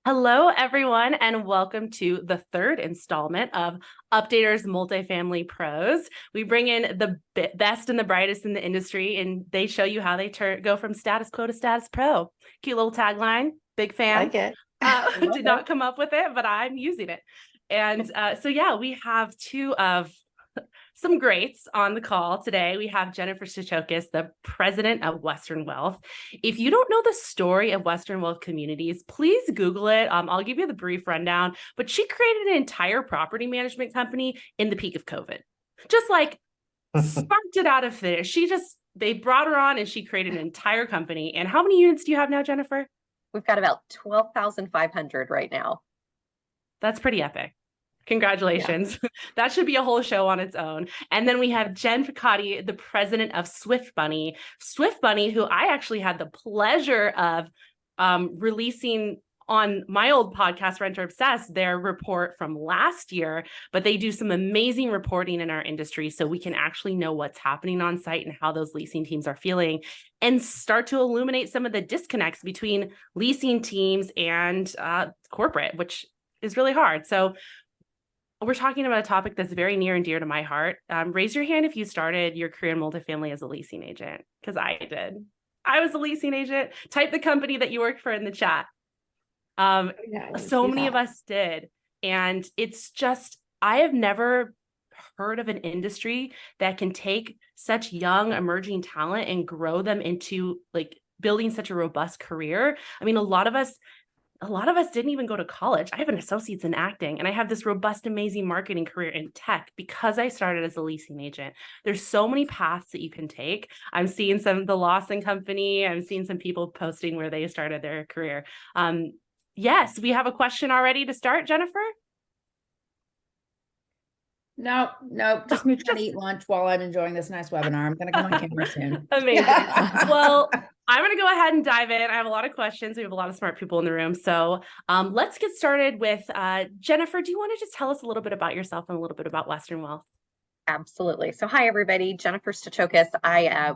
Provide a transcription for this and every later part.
Hello, everyone, and welcome to the third installment of Updaters Multifamily Pros. We bring in the best and the brightest in the industry, and they show you how they go from status quo to status pro. Cute little tagline. Big fan. Like it. Did not come up with it, but I'm using it. And we have two of some greats on the call today. We have Jennifer Staciokas, the president of Western Wealth. If you don't know the story of Western Wealth Communities, please Google it. I'll give you the brief rundown, but she created an entire property management company in the peak of COVID. Just like sparked it out of there. They brought her on and she created an entire company. And how many units do you have now, Jennifer? We've got about 12,500 right now. That's pretty epic. Congratulations. Yeah. That should be a whole show on its own. And then we have Jen Piccotti, the president of Swift Bunny. Swift Bunny, who I actually had the pleasure of releasing on my old podcast, Renter Obsessed, their report from last year, but they do some amazing reporting in our industry so we can actually know what's happening on site and how those leasing teams are feeling and start to illuminate some of the disconnects between leasing teams and corporate, which is really hard. So we're talking about a topic that's very near and dear to my heart. Raise your hand if you started your career in multifamily as a leasing agent, because I did. I was a leasing agent. Type the company that you worked for in the chat. So many of us did. And it's just, I have never heard of an industry that can take such young emerging talent and grow them into like building such a robust career. I mean, a lot of us didn't even go to college. I have an associate's in acting and I have this robust, amazing marketing career in tech because I started as a leasing agent. There's so many paths that you can take. I'm seeing some, the Lawson Company, I'm seeing some people posting where they started their career. Yes, we have a question already to start, Jennifer? No, just me trying to eat lunch while I'm enjoying this nice webinar. I'm going to come on camera soon. Amazing. Well, I'm going to go ahead and dive in. I have a lot of questions. We have a lot of smart people in the room. So let's get started with Jennifer. Do you want to just tell us a little bit about yourself and a little bit about Western Wealth? Absolutely. So hi, everybody. Jennifer Staciokas. I,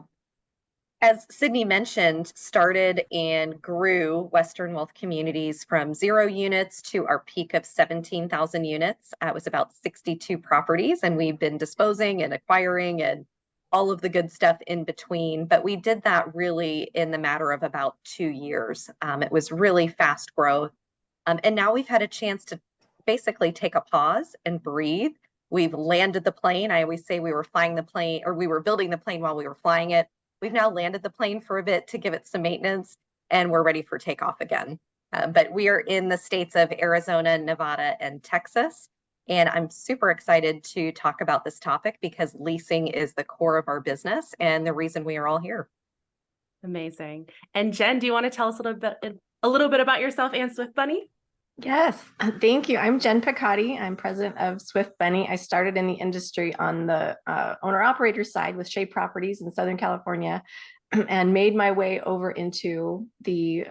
as Sydney mentioned, started and grew Western Wealth Communities from 0 units to our peak of 17,000 units. It was about 62 properties, and we've been disposing and acquiring and all of the good stuff in between. But we did that really in the matter of about 2 years. It was really fast growth. And now we've had a chance to basically take a pause and breathe. We've landed the plane. I always say we were flying the plane, or we were building the plane while we were flying it. We've now landed the plane for a bit to give it some maintenance, and we're ready for takeoff again. But we are in the states of Arizona, Nevada, and Texas. And I'm super excited to talk about this topic because leasing is the core of our business and the reason we are all here. Amazing. And Jen, do you want to tell us a little bit about yourself and Swift Bunny? Yes, thank you. I'm Jen Piccotti. I'm president of Swift Bunny. I started in the industry on the owner-operator side with Shea Properties in Southern California and made my way over into the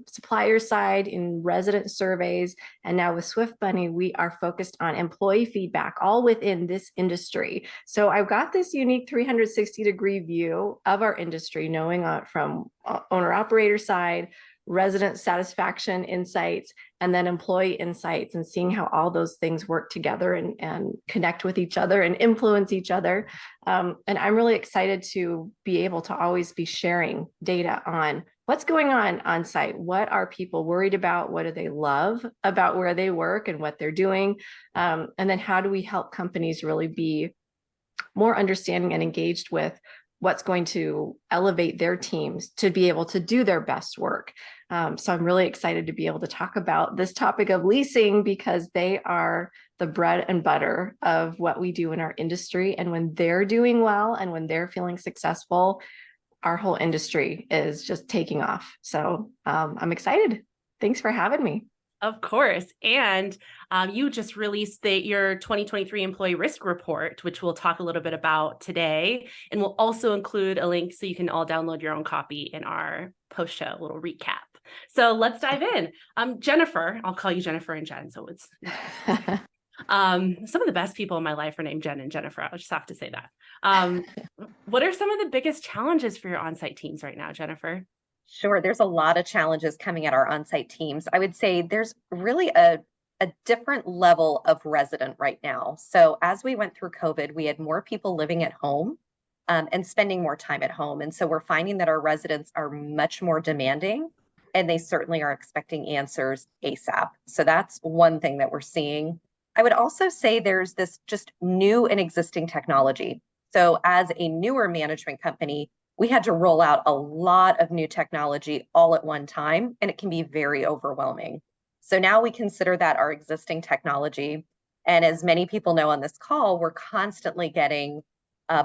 supplier side in resident surveys. And now with Swift Bunny, we are focused on employee feedback, all within this industry. So I've got this unique 360-degree view of our industry, knowing from owner-operator side, resident satisfaction insights, and then employee insights, and seeing how all those things work together and connect with each other and influence each other. And I'm really excited to be able to always be sharing data on what's going on site. What are people worried about? What do they love about where they work and what they're doing? And then how do we help companies really be more understanding and engaged with what's going to elevate their teams to be able to do their best work. So I'm really excited to be able to talk about this topic of leasing because they are the bread and butter of what we do in our industry. And when they're doing well and when they're feeling successful, our whole industry is just taking off. So I'm excited. Thanks for having me. Of course. And you just released your 2023 Employee Risk Report, which we'll talk a little bit about today. And we'll also include a link so you can all download your own copy in our post-show little recap. So let's dive in. Jennifer, I'll call you Jennifer and Jen. So it's some of the best people in my life are named Jen and Jennifer. I'll just have to say that. What are some of the biggest challenges for your on-site teams right now, Jennifer? Sure. There's a lot of challenges coming at our on-site teams. I would say there's really a different level of resident right now. So as we went through COVID, we had more people living at home and spending more time at home. And so we're finding that our residents are much more demanding, and they certainly are expecting answers ASAP. So that's one thing that we're seeing. I would also say there's this just new and existing technology. So as a newer management company, we had to roll out a lot of new technology all at one time, and it can be very overwhelming. So now we consider that our existing technology. And as many people know on this call, we're constantly getting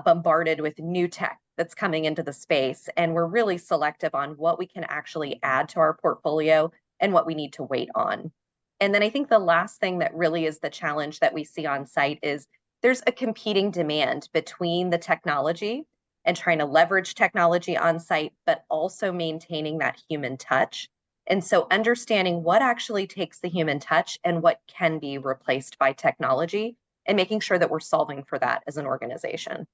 bombarded with new tech that's coming into the space. And we're really selective on what we can actually add to our portfolio and what we need to wait on. And then I think the last thing that really is the challenge that we see on site is there's a competing demand between the technology and trying to leverage technology on site, but also maintaining that human touch. And so understanding what actually takes the human touch and what can be replaced by technology, and making sure that we're solving for that as an organization.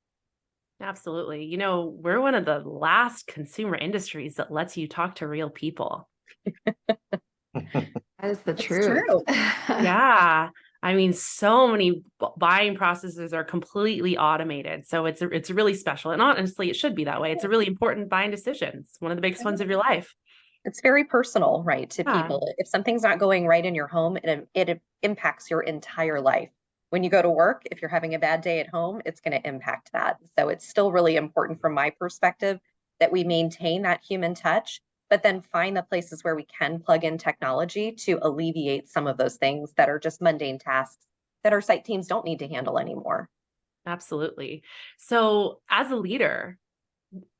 Absolutely. You know, we're one of the last consumer industries that lets you talk to real people. That is the It's truth. true. Yeah. I mean, so many buying processes are completely automated. So it's really special. And honestly, it should be that way. It's a really important buying decision. It's one of the biggest ones of your life. It's very personal, right, to Yeah. people. If something's not going right in your home, it impacts your entire life. When you go to work, if you're having a bad day at home, it's going to impact that. So it's still really important from my perspective that we maintain that human touch, but then find the places where we can plug in technology to alleviate some of those things that are just mundane tasks that our site teams don't need to handle anymore. Absolutely. So as a leader,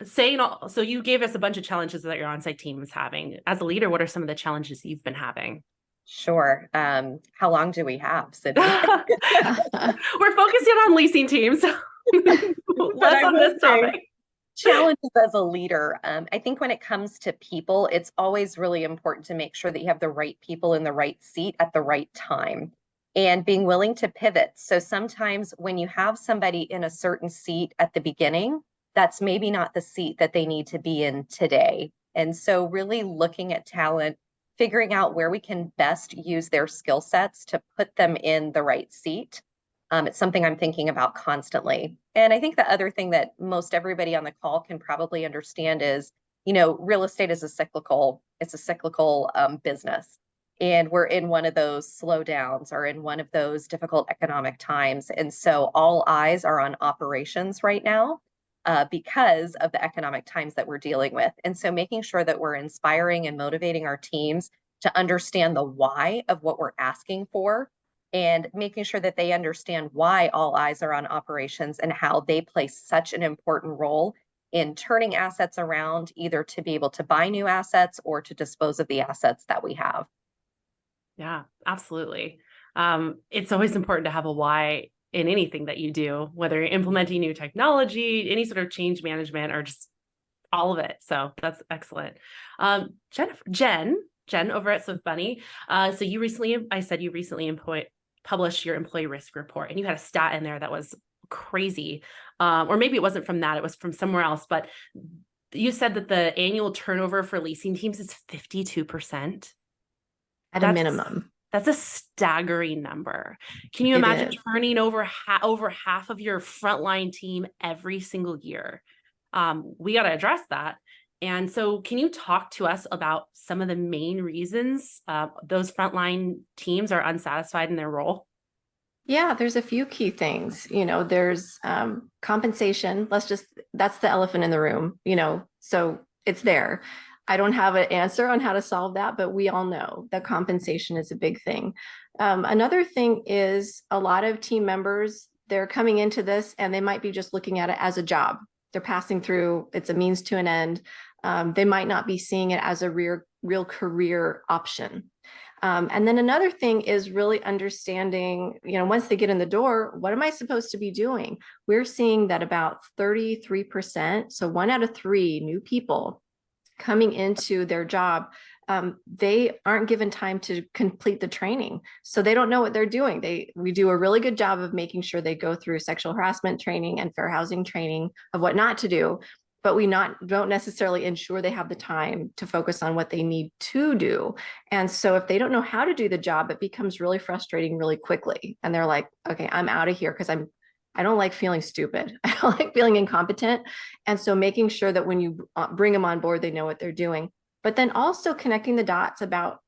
so you gave us a bunch of challenges that your on-site team is having. As a leader, what are some of the challenges you've been having? Sure. How long do we have, Sydney? We're focusing on leasing teams. Less on this topic. Challenges as a leader. I think when it comes to people, it's always really important to make sure that you have the right people in the right seat at the right time and being willing to pivot. So sometimes when you have somebody in a certain seat at the beginning, that's maybe not the seat that they need to be in today. And so really looking at talent, figuring out where we can best use their skill sets to put them in the right seat. It's something I'm thinking about constantly. And I think the other thing that most everybody on the call can probably understand is, real estate is it's a cyclical business. And we're in one of those slowdowns or in one of those difficult economic times. And so all eyes are on operations right now because of the economic times that we're dealing with. And so making sure that we're inspiring and motivating our teams to understand the why of what we're asking for, and making sure that they understand why all eyes are on operations and how they play such an important role in turning assets around, either to be able to buy new assets or to dispose of the assets that we have. Yeah, absolutely. It's always important to have a why in anything that you do, whether you're implementing new technology, any sort of change management, or just all of it. So that's excellent. Jen over at Swift Bunny. So you recently published your employee risk report, and you had a stat in there that was crazy. Or maybe it wasn't from that, it was from somewhere else, but you said that the annual turnover for leasing teams is 52%. At a minimum. That's a staggering number. Can you It imagine is. turning over half of your frontline team every single year? We got to address that. And so can you talk to us about some of the main reasons those frontline teams are unsatisfied in their role? Yeah, there's a few key things. There's compensation. That's the elephant in the room, so it's there. I don't have an answer on how to solve that, but we all know that compensation is a big thing. Another thing is a lot of team members, they're coming into this and they might be just looking at it as a job. They're passing through, it's a means to an end. They might not be seeing it as a real career option. And then another thing is really understanding, once they get in the door, what am I supposed to be doing? We're seeing that about 33%, so 1 out of 3 new people coming into their job, they aren't given time to complete the training. So they don't know what they're doing. We do a really good job of making sure they go through sexual harassment training and fair housing training of what not to do. but we don't necessarily ensure they have the time to focus on what they need to do. And so if they don't know how to do the job, it becomes really frustrating really quickly. And they're like, okay, I'm out of here because I don't like feeling stupid. I don't like feeling incompetent. And so making sure that when you bring them on board, they know what they're doing, but then also connecting the dots about,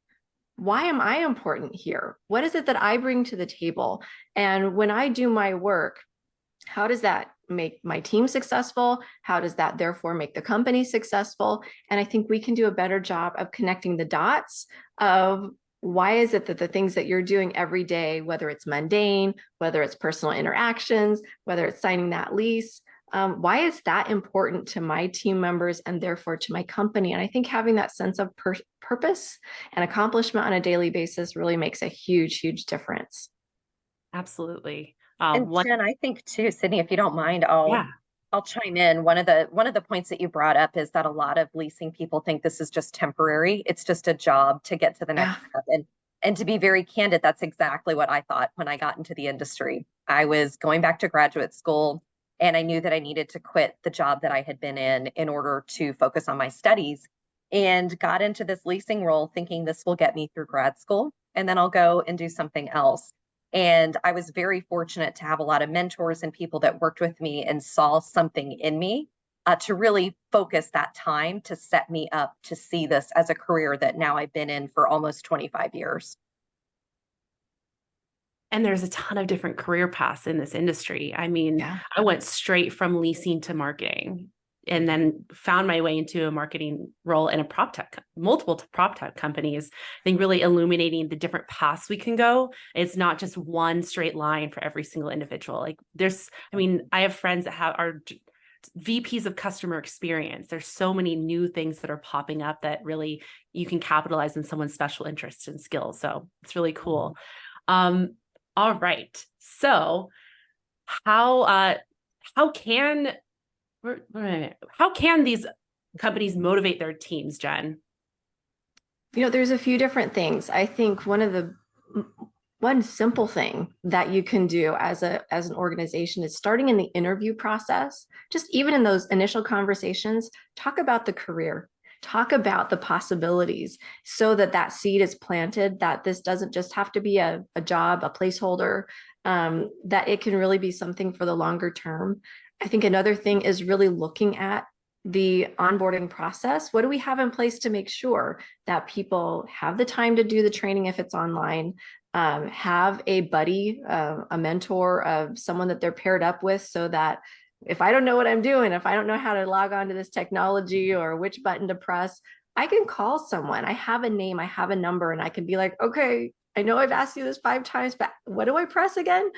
why am I important here? What is it that I bring to the table? And when I do my work, how does that make my team successful? How does that therefore make the company successful? And I think we can do a better job of connecting the dots of, why is it that the things that you're doing every day, whether it's mundane, whether it's personal interactions, whether it's signing that lease, why is that important to my team members and therefore to my company? And I think having that sense of purpose and accomplishment on a daily basis really makes a huge, huge difference. Absolutely. And Jen, I think too, Sydney, if you don't mind, Yeah. I'll chime in. One of the points that you brought up is that a lot of leasing people think this is just temporary. It's just a job to get to the next step. And to be very candid, that's exactly what I thought when I got into the industry. I was going back to graduate school, and I knew that I needed to quit the job that I had been in order to focus on my studies, and got into this leasing role thinking this will get me through grad school, and then I'll go and do something else. And I was very fortunate to have a lot of mentors and people that worked with me and saw something in me to really focus that time to set me up to see this as a career that now I've been in for almost 25 years. And there's a ton of different career paths in this industry. I mean, Yeah. I went straight from leasing to marketing, and then found my way into a marketing role in a multiple prop tech companies. I think really illuminating the different paths we can go. It's not just one straight line for every single individual. Like I have friends that are VPs of customer experience. There's so many new things that are popping up that really you can capitalize on someone's special interests and skills. So it's really cool. All right. So how can these companies motivate their teams, Jen? There's a few different things. I think one simple thing that you can do as an organization is starting in the interview process, just even in those initial conversations, talk about the career, talk about the possibilities, so that seed is planted, that this doesn't just have to be a job, a placeholder, that it can really be something for the longer term. I think another thing is really looking at the onboarding process. What do we have in place to make sure that people have the time to do the training if it's online, have a buddy, a mentor, of someone that they're paired up with, so that if I don't know what I'm doing, if I don't know how to log on to this technology or which button to press, I can call someone. I have a name, I have a number, and I can be like, okay, I know I've asked you this 5 times, but what do I press again?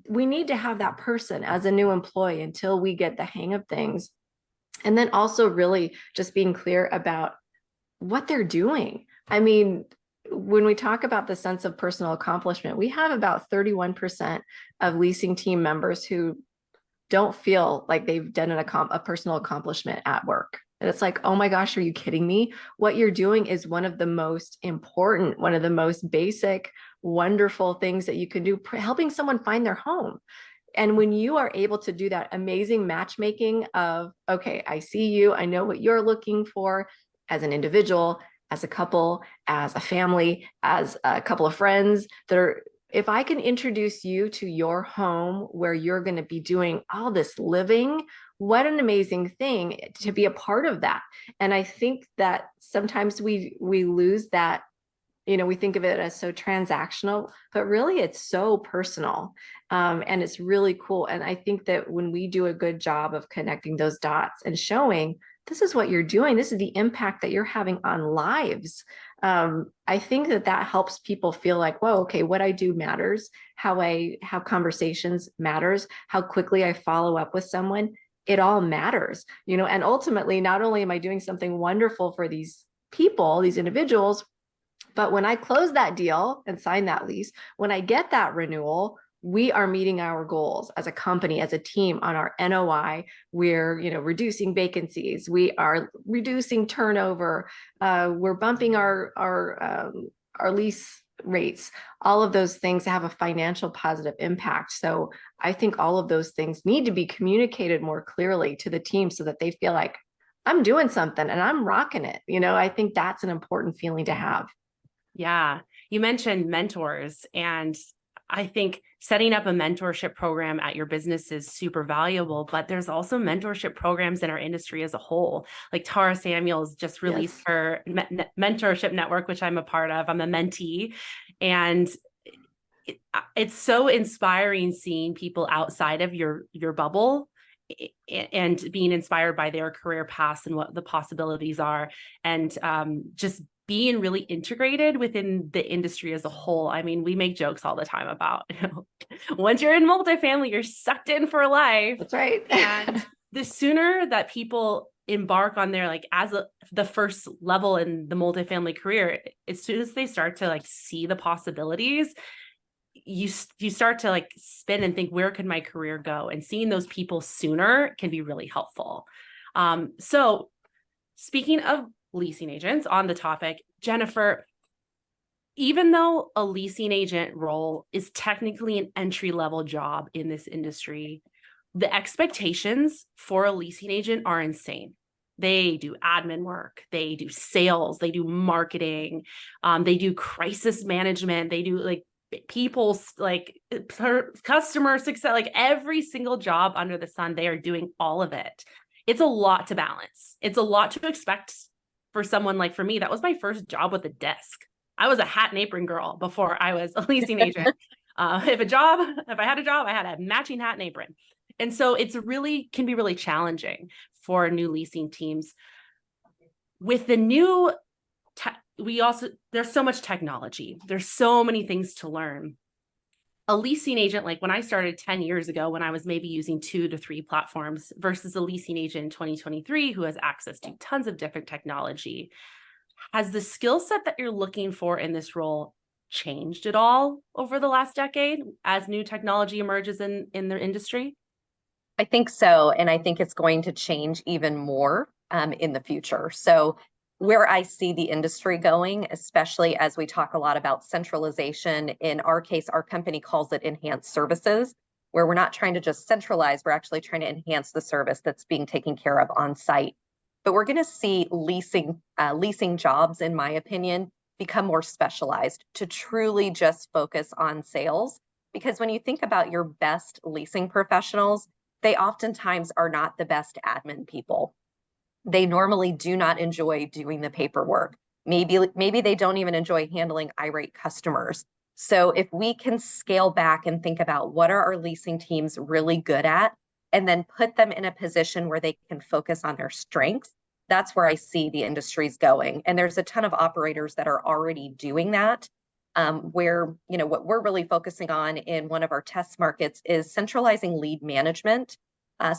We need to have that person as a new employee until we get the hang of things. And then also really just being clear about what they're doing. I mean, when we talk about the sense of personal accomplishment, we have about 31% of leasing team members who don't feel like they've done a personal accomplishment at work. And it's like, oh my gosh, are you kidding me? What you're doing is one of the most important, one of the most basic, wonderful things that you can do, helping someone find their home. And when you are able to do that amazing matchmaking of, okay, I see you, I know what you're looking for as an individual, as a couple, as a family, as a couple of friends if I can introduce you to your home where you're going to be doing all this living, what an amazing thing to be a part of that. And I think that sometimes we lose that, we think of it as so transactional, but really it's so personal. And it's really cool. And I think that when we do a good job of connecting those dots and showing, this is what you're doing, this is the impact that you're having on lives, I think that helps people feel like, whoa, okay, what I do matters, how I have conversations matters, how quickly I follow up with someone, it all matters, and ultimately, not only am I doing something wonderful for these people, these individuals, but when I close that deal and sign that lease, when I get that renewal, we are meeting our goals as a company, as a team on our NOI. We're, reducing vacancies. We are reducing turnover. We're bumping our lease rates, all of those things have a financial positive impact. So I think all of those things need to be communicated more clearly to the team so that they feel like I'm doing something and I'm rocking it. I think that's an important feeling to have. Yeah. You mentioned mentors, and I think setting up a mentorship program at your business is super valuable, but there's also mentorship programs in our industry as a whole. Like Tara Samuels just released her mentorship network, which I'm a part of. I'm a mentee, and it's so inspiring seeing people outside of your bubble and being inspired by their career paths and what the possibilities are, and just being really integrated within the industry as a whole. I mean, we make jokes all the time about, once you're in multifamily, you're sucked in for life. That's right. And the sooner that people embark on their, like, the first level in the multifamily career, as soon as they start to see the possibilities, you start to spin and think, where could my career go? And seeing those people sooner can be really helpful. So speaking of leasing agents, on the topic, Jennifer, even though a leasing agent role is technically an entry-level job in this industry, the expectations for a leasing agent are insane. They do admin work, they do sales, they do marketing, they do crisis management, they do people's customer success, every single job under the sun, they are doing all of it. It's a lot to balance. It's a lot to expect for someone for me. That was my first job with a desk. I was a hat and apron girl before I was a leasing agent. If I had a job, I had a matching hat and apron. And so can be really challenging for new leasing teams. With the new there's so much technology. There's so many things to learn. A leasing agent, when I started 10 years ago, when I was maybe using 2 to 3 platforms, versus a leasing agent in 2023 who has access to tons of different technology, has the skill set that you're looking for in this role changed at all over the last decade as new technology emerges in the industry? I think so. And I think it's going to change even more in the future. So where I see the industry going, especially as we talk a lot about centralization, in our case, our company calls it enhanced services, where we're not trying to just centralize, we're actually trying to enhance the service that's being taken care of on site. But we're going to see leasing jobs, in my opinion, become more specialized to truly just focus on sales. Because when you think about your best leasing professionals, they oftentimes are not the best admin people. They normally do not enjoy doing the paperwork. Maybe they don't even enjoy handling irate customers. So if we can scale back and think about what are our leasing teams really good at, and then put them in a position where they can focus on their strengths, that's where I see the industry's going. And there's a ton of operators that are already doing that. Where, what we're really focusing on in one of our test markets is centralizing lead management.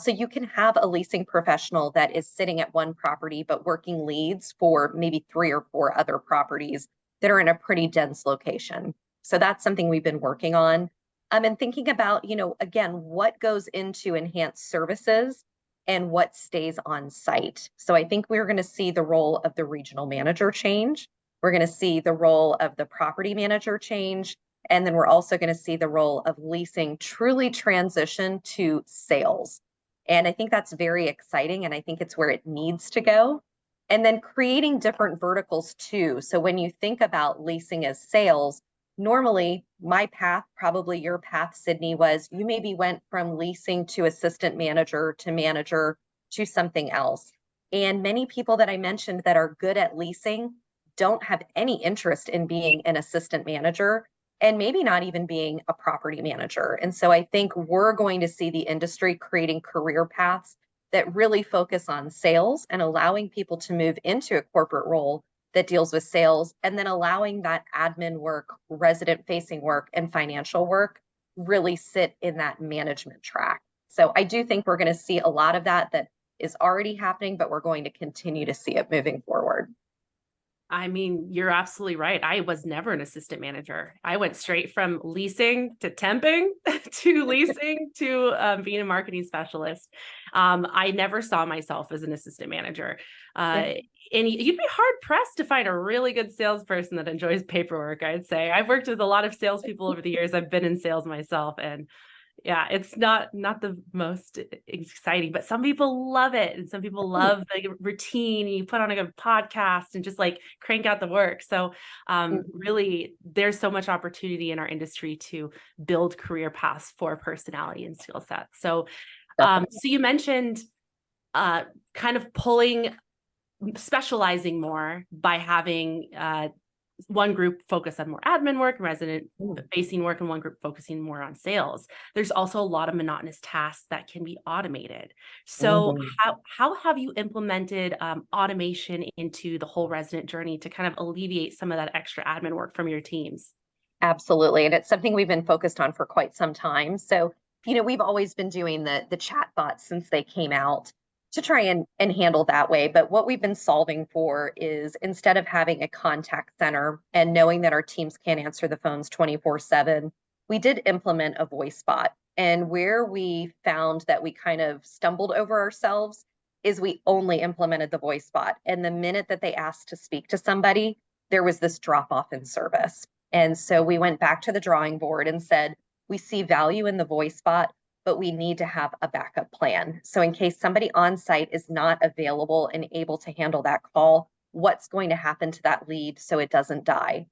So you can have a leasing professional that is sitting at one property, but working leads for maybe 3 or 4 other properties that are in a pretty dense location. So that's something we've been working on. And thinking about, again, what goes into enhanced services and what stays on site. So I think we're going to see the role of the regional manager change. We're going to see the role of the property manager change. And then we're also going to see the role of leasing truly transition to sales. And I think that's very exciting. And I think it's where it needs to go. And then creating different verticals too. So when you think about leasing as sales, normally my path, probably your path, Sydney, was you maybe went from leasing to assistant manager to something else. And many people that I mentioned that are good at leasing don't have any interest in being an assistant manager, and maybe not even being a property manager. And so I think we're going to see the industry creating career paths that really focus on sales and allowing people to move into a corporate role that deals with sales, and then allowing that admin work, resident facing work, and financial work really sit in that management track. So I do think we're going to see a lot of that is already happening, but we're going to continue to see it moving forward. I mean, you're absolutely right. I was never an assistant manager. I went straight from leasing to temping to leasing to being a marketing specialist. I never saw myself as an assistant manager. Yeah. And you'd be hard pressed to find a really good salesperson that enjoys paperwork, I'd say. I've worked with a lot of salespeople over the years. I've been in sales myself, and yeah, it's not the most exciting, but some people love it. And some people love the routine. You put on a good podcast and just like crank out the work. So really, there's so much opportunity in our industry to build career paths for personality and skill sets. So, so you mentioned kind of specializing more by having one group focus on more admin work, resident facing work, and one group focusing more on sales. There's also a lot of monotonous tasks that can be automated. So how have you implemented automation into the whole resident journey to kind of alleviate some of that extra admin work from your teams? Absolutely. And it's something we've been focused on for quite some time. So, we've always been doing the chat bots since they came out to try and handle that way. But what we've been solving for is, instead of having a contact center and knowing that our teams can't answer the phones 24/7, we did implement a voice bot. And where we found that we kind of stumbled over ourselves is we only implemented the voice bot. And the minute that they asked to speak to somebody, there was this drop off in service. And so we went back to the drawing board and said, we see value in the voice bot, but we need to have a backup plan. So in case somebody on site is not available and able to handle that call, what's going to happen to that lead so it doesn't die?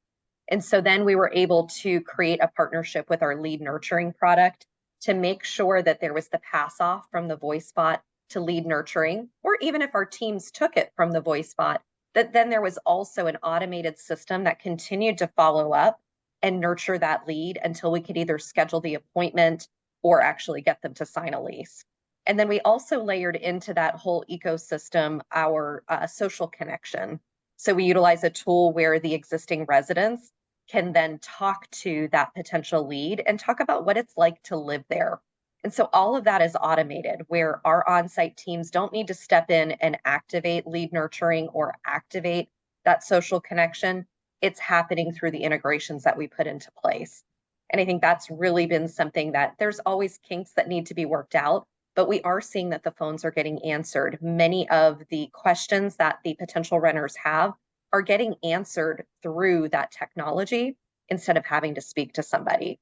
And so then we were able to create a partnership with our lead nurturing product to make sure that there was the pass off from the voice bot to lead nurturing, or even if our teams took it from the voice bot, that then there was also an automated system that continued to follow up and nurture that lead until we could either schedule the appointment or actually get them to sign a lease. And then we also layered into that whole ecosystem our social connection. So we utilize a tool where the existing residents can then talk to that potential lead and talk about what it's like to live there. And so all of that is automated, where our on-site teams don't need to step in and activate lead nurturing or activate that social connection. It's happening through the integrations that we put into place. And I think that's really been something that there's always kinks that need to be worked out, but we are seeing that the phones are getting answered. Many of the questions that the potential renters have are getting answered through that technology instead of having to speak to somebody.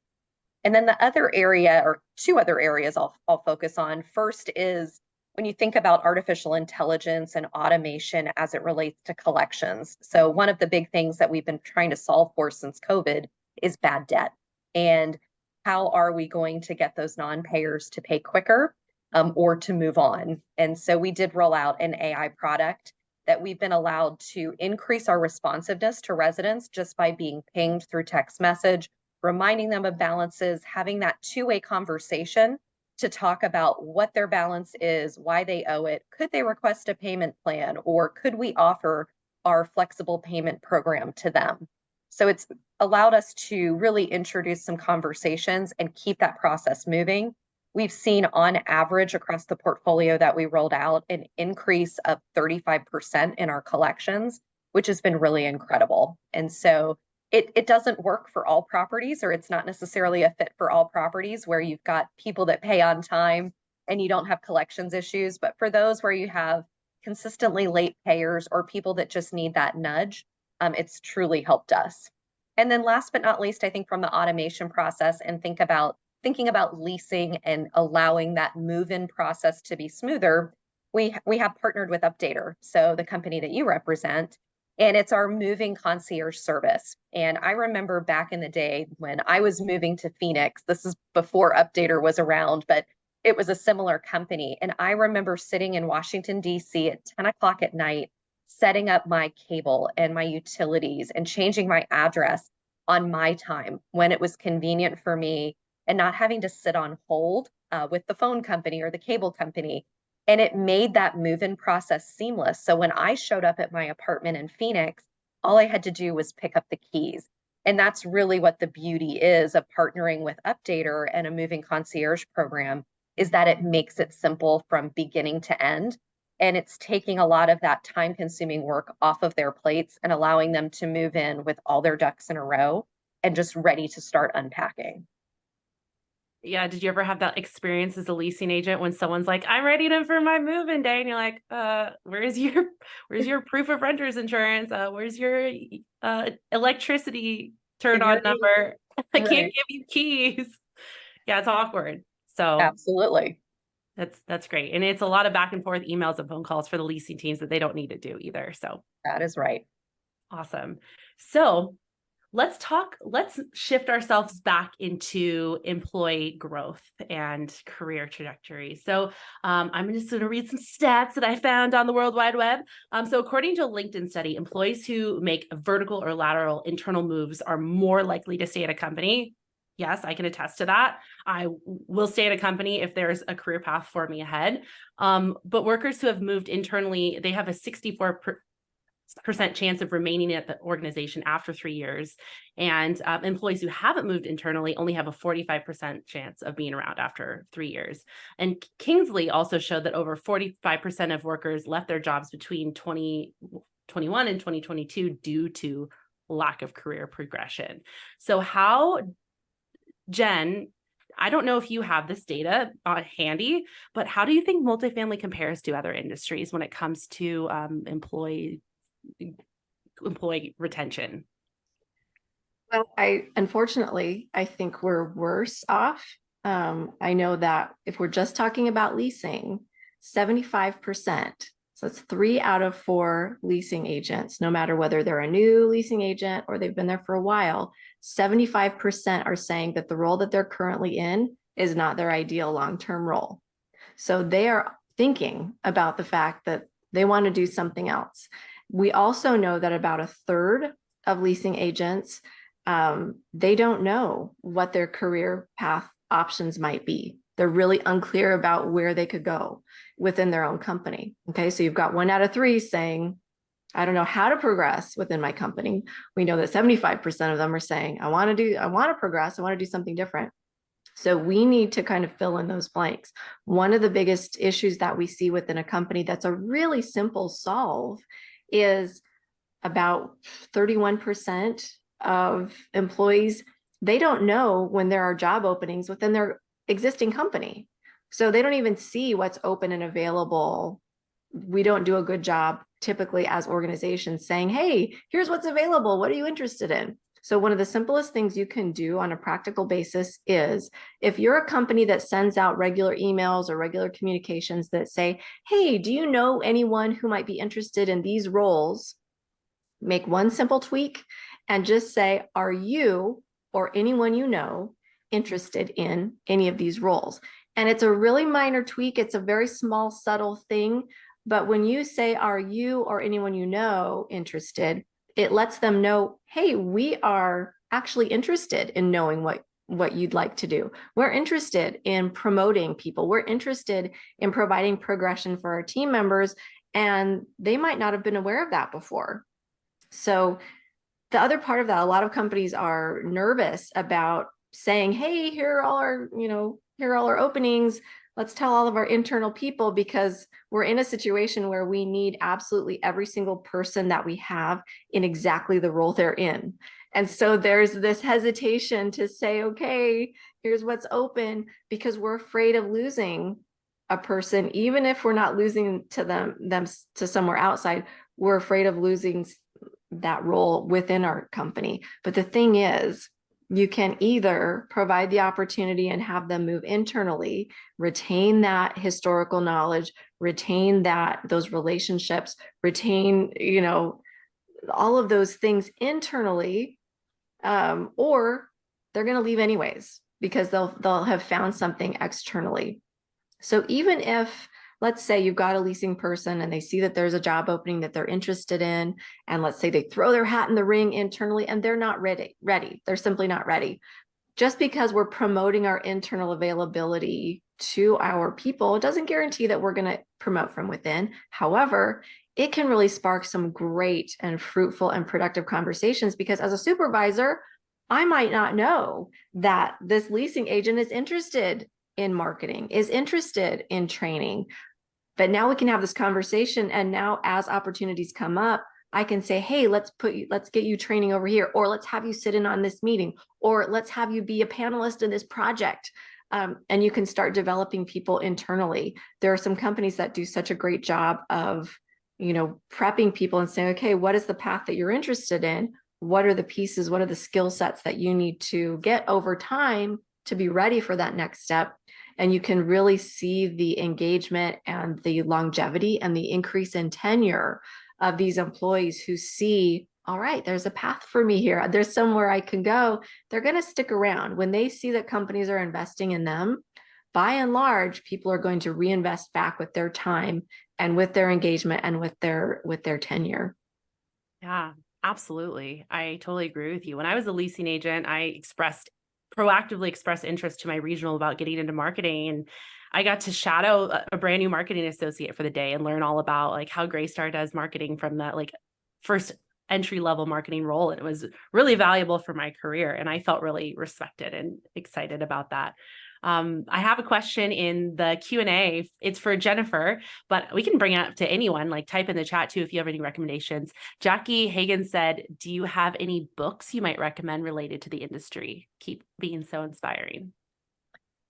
And then the other area, or two other areas I'll focus on. First is when you think about artificial intelligence and automation as it relates to collections. So one of the big things that we've been trying to solve for since COVID is bad debt. And how are we going to get those non-payers to pay quicker or to move on? And so we did roll out an AI product that we've been allowed to increase our responsiveness to residents just by being pinged through text message, reminding them of balances, having that two-way conversation to talk about what their balance is, why they owe it, could they request a payment plan, or could we offer our flexible payment program to them? So it's allowed us to really introduce some conversations and keep that process moving. We've seen on average across the portfolio that we rolled out an increase of 35% in our collections, which has been really incredible. And so it doesn't work for all properties, or it's not necessarily a fit for all properties where you've got people that pay on time and you don't have collections issues. But for those where you have consistently late payers or people that just need that nudge, it's truly helped us. And then last but not least, I think from the automation process and thinking about leasing and allowing that move-in process to be smoother, we have partnered with Updater, so the company that you represent, and it's our moving concierge service. And I remember back in the day when I was moving to Phoenix, this is before Updater was around, but it was a similar company. And I remember sitting in Washington, D.C. at 10 o'clock at night, setting up my cable and my utilities and changing my address on my time when it was convenient for me, and not having to sit on hold with the phone company or the cable company. And it made that move-in process seamless. So when I showed up at my apartment in Phoenix, all I had to do was pick up the keys. And that's really what the beauty is of partnering with Updater and a moving concierge program, is that it makes it simple from beginning to end. And it's taking a lot of that time consuming work off of their plates and allowing them to move in with all their ducks in a row and just ready to start unpacking. Yeah. Did you ever have that experience as a leasing agent when someone's like, I'm ready to for my move-in day, and you're like, where's your proof of renter's insurance? Where's your electricity turn on number? I can't Right. give you keys. Yeah, it's awkward. So Absolutely. that's great. And it's a lot of back and forth emails and phone calls for the leasing teams that they don't need to do either. So That is right. awesome. So let's shift ourselves back into employee growth and career trajectory. So I'm just going to read some stats that I found on the World Wide Web. So according to a LinkedIn study, employees who make vertical or lateral internal moves are more likely to stay at a company. Yes, I can attest to that. I will stay at a company if there's a career path for me ahead. But workers who have moved internally, they have a 64% chance of remaining at the organization after 3 years. And employees who haven't moved internally only have a 45% chance of being around after 3 years. And Kingsley also showed that over 45% of workers left their jobs between 2021 and 2022 due to lack of career progression. So Jen, I don't know if you have this data handy, but how do you think multifamily compares to other industries when it comes to employee retention? Well, unfortunately, I think we're worse off. I know that if we're just talking about leasing, 75%, so it's 3 out of 4 leasing agents, no matter whether they're a new leasing agent or they've been there for a while, 75% are saying that the role that they're currently in is not their ideal long-term role. So they are thinking about the fact that they want to do something else. We also know that about a third of leasing agents, they don't know what their career path options might be. They're really unclear about where they could go within their own company. Okay, so you've got 1 out of 3 saying, I don't know how to progress within my company. We know that 75% of them are saying, I want to progress, I want to do something different. So we need to kind of fill in those blanks. One of the biggest issues that we see within a company that's a really simple solve is about 31% of employees, they don't know when there are job openings within their existing company. So they don't even see what's open and available. We don't do a good job typically as organizations saying, hey, here's what's available. What are you interested in? So one of the simplest things you can do on a practical basis is if you're a company that sends out regular emails or regular communications that say, hey, do you know anyone who might be interested in these roles? Make one simple tweak and just say, are you or anyone you know interested in any of these roles? And it's a really minor tweak. It's a very small, subtle thing. But when you say, are you or anyone you know interested, it lets them know, hey, we are actually interested in knowing what you'd like to do. We're interested in promoting people. We're interested in providing progression for our team members. And they might not have been aware of that before. So the other part of that, a lot of companies are nervous about saying, hey, here are all our openings. Let's tell all of our internal people, because we're in a situation where we need absolutely every single person that we have in exactly the role they're in. And so there's this hesitation to say, okay, here's what's open, because we're afraid of losing a person. Even if we're not losing to them to somewhere outside, we're afraid of losing that role within our company. But the thing is, you can either provide the opportunity and have them move internally, retain that historical knowledge, retain those relationships, retain, all of those things internally, or they're going to leave anyways because they'll have found something externally. So even if, let's say you've got a leasing person and they see that there's a job opening that they're interested in, and let's say they throw their hat in the ring internally and they're not ready. They're simply not ready. Just because we're promoting our internal availability to our people, it doesn't guarantee that we're going to promote from within. However, it can really spark some great and fruitful and productive conversations, because as a supervisor, I might not know that this leasing agent is interested in marketing, is interested in training. But now we can have this conversation. And now as opportunities come up, I can say, hey, let's get you training over here, or let's have you sit in on this meeting, or let's have you be a panelist in this project. And you can start developing people internally. There are some companies that do such a great job of, prepping people and saying, okay, what is the path that you're interested in? What are the pieces? What are the skill sets that you need to get over time to be ready for that next step? And you can really see the engagement and the longevity and the increase in tenure of these employees who see, all right, there's a path for me here. There's somewhere I can go. They're going to stick around. When they see that companies are investing in them, by and large, people are going to reinvest back with their time and with their engagement and with their tenure. Yeah, absolutely. I totally agree with you. When I was a leasing agent, I proactively expressed interest to my regional about getting into marketing, and I got to shadow a brand new marketing associate for the day and learn all about like how Greystar does marketing from that like first entry level marketing role. And it was really valuable for my career, and I felt really respected and excited about that. I have a question in the Q&A. It's for Jennifer, but we can bring it up to anyone, like type in the chat too if you have any recommendations. Jackie Hagan said, do you have any books you might recommend related to the industry? Keep being so inspiring.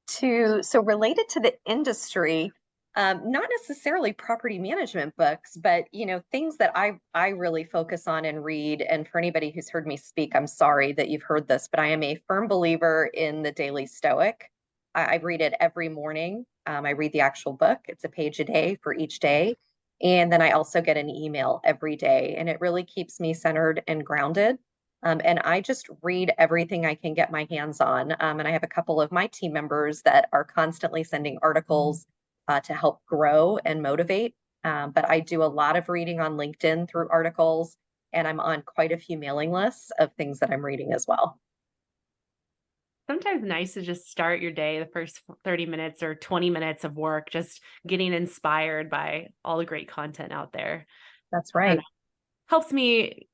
So related to the industry, not necessarily property management books, but things that I really focus on and read. And for anybody who's heard me speak, I'm sorry that you've heard this, but I am a firm believer in the Daily Stoic. I read it every morning. I read the actual book. It's a page a day for each day. And then I also get an email every day, and it really keeps me centered and grounded. And I just read everything I can get my hands on. And I have a couple of my team members that are constantly sending articles to help grow and motivate. But I do a lot of reading on LinkedIn through articles, and I'm on quite a few mailing lists of things that I'm reading as well. Sometimes nice to just start your day, the first 30 minutes or 20 minutes of work, just getting inspired by all the great content out there. That's right. Helps me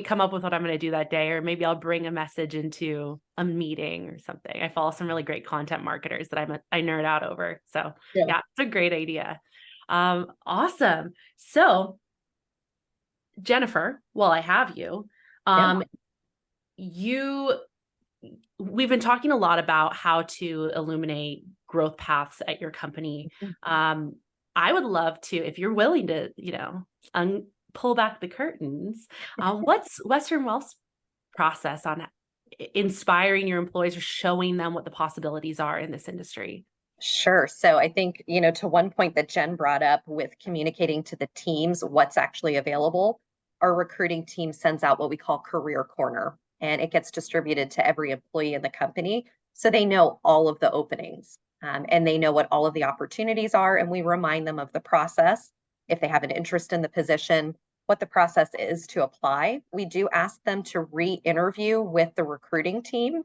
come up with what I'm going to do that day, or maybe I'll bring a message into a meeting or something. I follow some really great content marketers that I nerd out over. So yeah, it's a great idea. Awesome. So Jennifer, while I have you, we've been talking a lot about how to illuminate growth paths at your company. I would love to, if you're willing to, pull back the curtains. What's Western Wealth's process on inspiring your employees or showing them what the possibilities are in this industry? Sure. So I think, to one point that Jen brought up with communicating to the teams what's actually available, our recruiting team sends out what we call Career Corner, and it gets distributed to every employee in the company. So they know all of the openings, and they know what all of the opportunities are. And we remind them of the process. If they have an interest in the position, what the process is to apply. We do ask them to re-interview with the recruiting team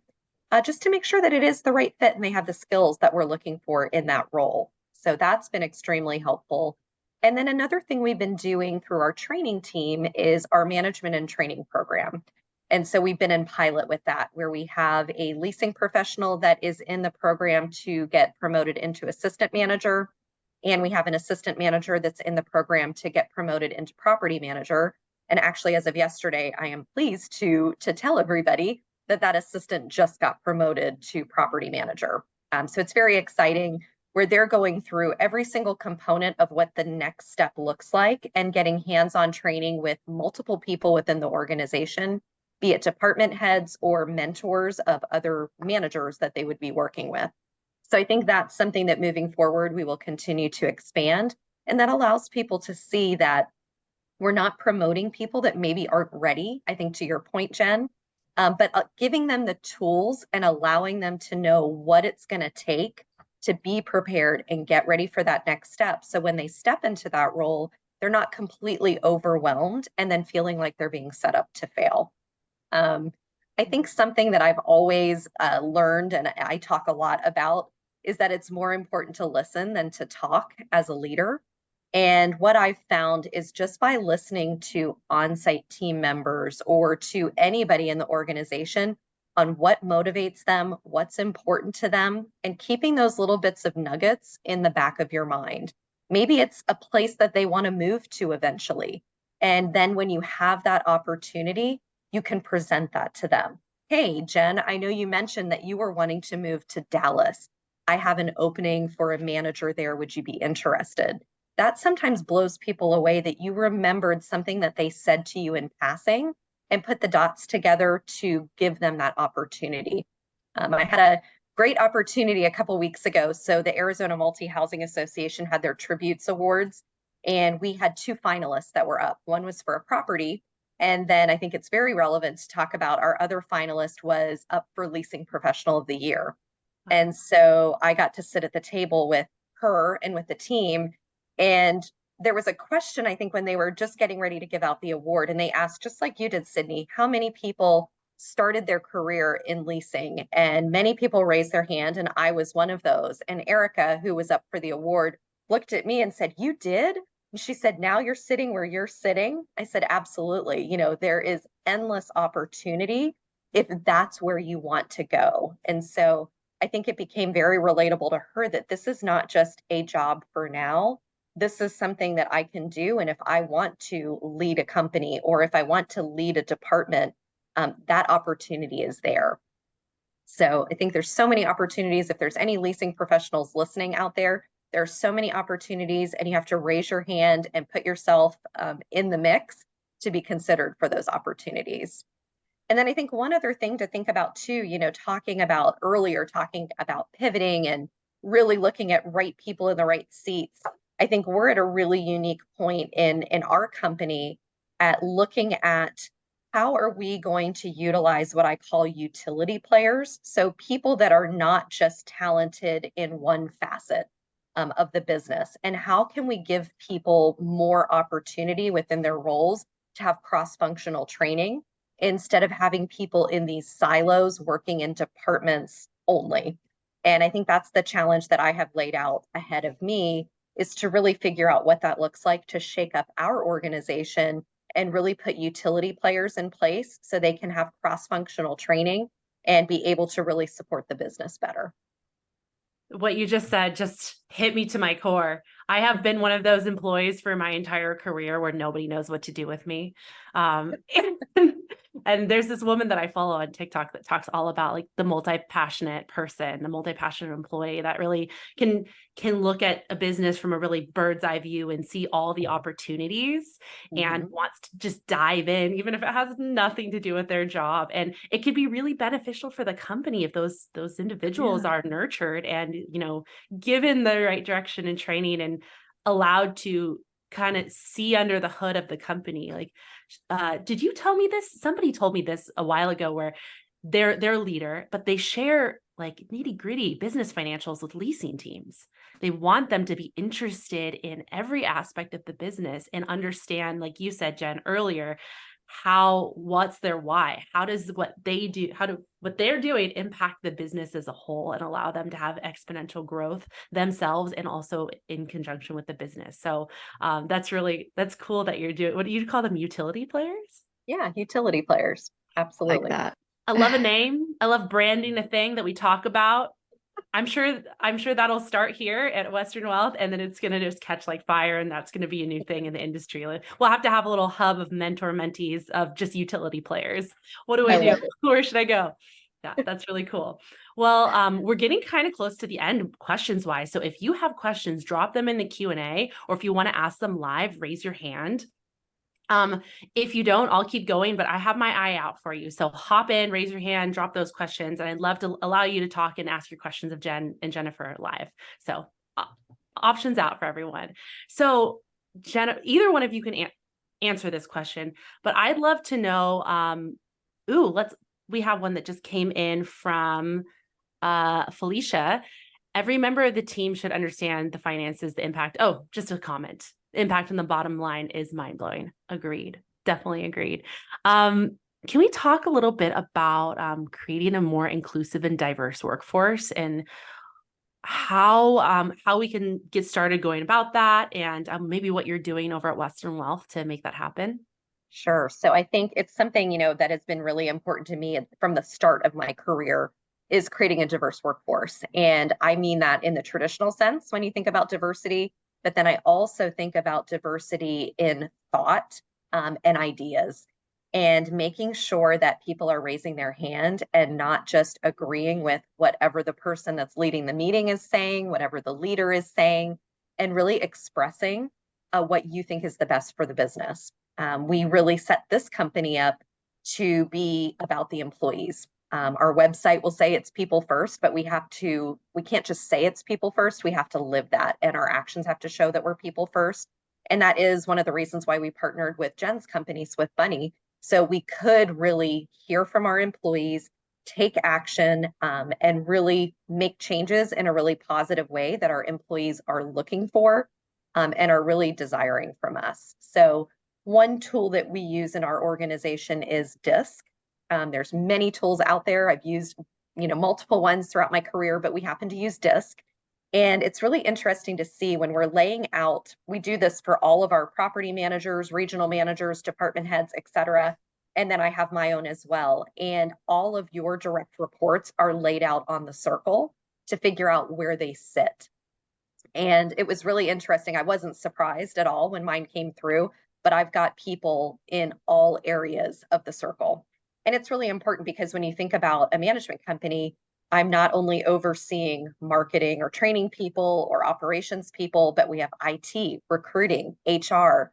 just to make sure that it is the right fit and they have the skills that we're looking for in that role. So that's been extremely helpful. And then another thing we've been doing through our training team is our management and training program. And so we've been in pilot with that, where we have a leasing professional that is in the program to get promoted into assistant manager. And we have an assistant manager that's in the program to get promoted into property manager. And actually, as of yesterday, I am pleased to tell everybody that assistant just got promoted to property manager. So it's very exciting, where they're going through every single component of what the next step looks like and getting hands-on training with multiple people within the organization, be it department heads or mentors of other managers that they would be working with. So I think that's something that moving forward, we will continue to expand. And that allows people to see that we're not promoting people that maybe aren't ready, I think to your point, Jen, but giving them the tools and allowing them to know what it's going to take to be prepared and get ready for that next step. So when they step into that role, they're not completely overwhelmed and then feeling like they're being set up to fail. I think something that I've always learned, and I talk a lot about, is that it's more important to listen than to talk as a leader. And what I've found is just by listening to on-site team members or to anybody in the organization on what motivates them, what's important to them, and keeping those little bits of nuggets in the back of your mind. Maybe it's a place that they want to move to eventually. And then when you have that opportunity, you can present that to them. Hey, Jen, I know you mentioned that you were wanting to move to Dallas. I have an opening for a manager there. Would you be interested? That sometimes blows people away that you remembered something that they said to you in passing and put the dots together to give them that opportunity. I had a great opportunity a couple weeks ago. So the Arizona Multi-Housing Association had their Tributes Awards, and we had two finalists that were up. One was for a property, and then I think it's very relevant to talk about our other finalist was up for Leasing Professional of the Year. And so I got to sit at the table with her and with the team. And there was a question, I think, when they were just getting ready to give out the award, and they asked, just like you did, Sydney, how many people started their career in leasing? And many people raised their hand, and I was one of those. And Erica, who was up for the award, looked at me and said, "You did?" And she said, "Now you're sitting where you're sitting?" I said, "Absolutely. You know, there is endless opportunity if that's where you want to go." And so I think it became very relatable to her that this is not just a job for now. This is something that I can do. And if I want to lead a company or if I want to lead a department, that opportunity is there. So I think there's so many opportunities. If there's any leasing professionals listening out there, there are so many opportunities, and you have to raise your hand and put yourself in the mix to be considered for those opportunities. And then I think one other thing to think about too, you know, talking about pivoting and really looking at right people in the right seats. I think we're at a really unique point in our company at looking at how are we going to utilize what I call utility players. So people that are not just talented in one facet of the business, and how can we give people more opportunity within their roles to have cross-functional training, instead of having people in these silos working in departments only. And I think that's the challenge that I have laid out ahead of me, is to really figure out what that looks like to shake up our organization and really put utility players in place so they can have cross-functional training and be able to really support the business better. What you just said just hit me to my core. I have been one of those employees for my entire career where nobody knows what to do with me. And there's this woman that I follow on TikTok that talks all about like the multi-passionate person, the multi-passionate employee that really can look at a business from a really bird's eye view and see all the opportunities and wants to just dive in, even if it has nothing to do with their job. And it could be really beneficial for the company if those individuals are nurtured and, you know, given the right direction and training and allowed to kind of see under the hood of the company. Like, did you tell me this? Somebody told me this a while ago, where they're a leader, but they share like nitty gritty business financials with leasing teams. They want them to be interested in every aspect of the business and understand, like you said, Jen, earlier, what's their why? How does what they're doing impact the business as a whole and allow them to have exponential growth themselves and also in conjunction with the business. So that's cool that you're doing. What do you call them? Utility players? Yeah, utility players. Absolutely. Like that. I love a name. I love branding a thing that we talk about. I'm sure that'll start here at Western Wealth, and then it's going to just catch like fire, and that's going to be a new thing in the industry. We'll have to have a little hub of mentor mentees of just utility players. What do I do? Where should I go? Yeah, that's really cool. Well, we're getting kind of close to the end questions wise. So if you have questions, drop them in the Q&A, or if you want to ask them live, raise your hand. If you don't, I'll keep going, but I have my eye out for you. So hop in, raise your hand, drop those questions, and I'd love to allow you to talk and ask your questions of Jen and Jennifer live. So options out for everyone. So Jen, either one of you can answer this question, but I'd love to know, we have one that just came in from Felicia. Every member of the team should understand the finances, the impact. Oh, just a comment. Impact on the bottom line is mind-blowing. Agreed. Definitely agreed. Can we talk a little bit about creating a more inclusive and diverse workforce and how we can get started going about that, and maybe what you're doing over at Western Wealth to make that happen? Sure. So I think it's something, you know, that has been really important to me from the start of my career, is creating a diverse workforce. And I mean that in the traditional sense. When you think about diversity, but then I also think about diversity in thought and ideas, and making sure that people are raising their hand and not just agreeing with whatever the person that's leading the meeting is saying, whatever the leader is saying, and really expressing what you think is the best for the business. We really set this company up to be about the employees. Our website will say it's people first, but we can't just say it's people first. We have to live that, and our actions have to show that we're people first. And that is one of the reasons why we partnered with Jen's company, Swift Bunny. So we could really hear from our employees, take action, and really make changes in a really positive way that our employees are looking for and are really desiring from us. So one tool that we use in our organization is DISC. There's many tools out there. I've used, multiple ones throughout my career, but we happen to use DISC. And it's really interesting to see when we're laying out, we do this for all of our property managers, regional managers, department heads, et cetera. And then I have my own as well. And all of your direct reports are laid out on the circle to figure out where they sit. And it was really interesting. I wasn't surprised at all when mine came through, but I've got people in all areas of the circle. And it's really important because when you think about a management company, I'm not only overseeing marketing or training people or operations people, but we have IT, recruiting, HR,